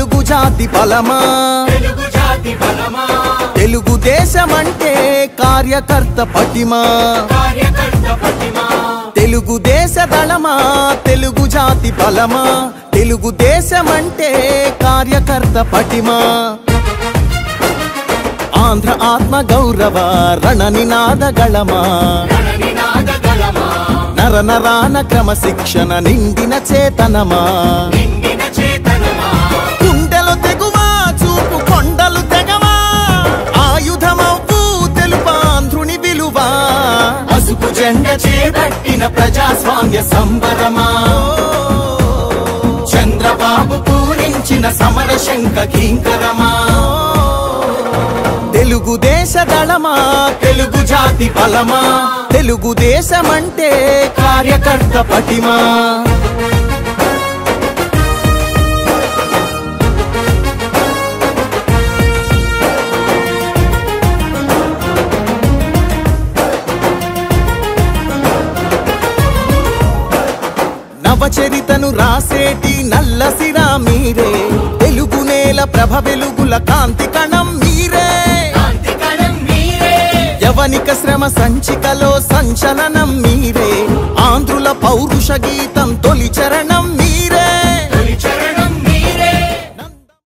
తెలుగు జాతి బలమా తెలుగు దేశమంటే కార్యకర్త పటిమా తెలుగు దేశ దళమా తెలుగు జాతి బలమా తెలుగు దేశమంటే కార్యకర్త పటిమా ఆంధ్ర ఆత్మ గౌరవ రణ నినాద గళమా నర నరాన క్రమశిక్షణ నిండిన చేతనమా గుండెలు తెగువా చూపు కొండలు తెగవా ఆయుధమవ్వు తెలుపాంధ్రుని విలువా పసుపు జెండ చేపట్టిన ప్రజాస్వామ్య సంబరమా చంద్రబాబు పూరించిన సమర శంఖ కింకరమా తెలుగు దేశ దళమా తెలుగు జాతి బలమా తెలుగు దేశమంటే కార్యకర్త పటిమా నవచరితను రాసేటి నల్లసిరా మీరే తెలుగు నేల ప్రభ వెలుగుల కాంతి కణం మీరే యవనిక శ్రమ సంచికలో సంచలనం మీరే ఆంధ్రుల పౌరుష గీతం తొలి చరణం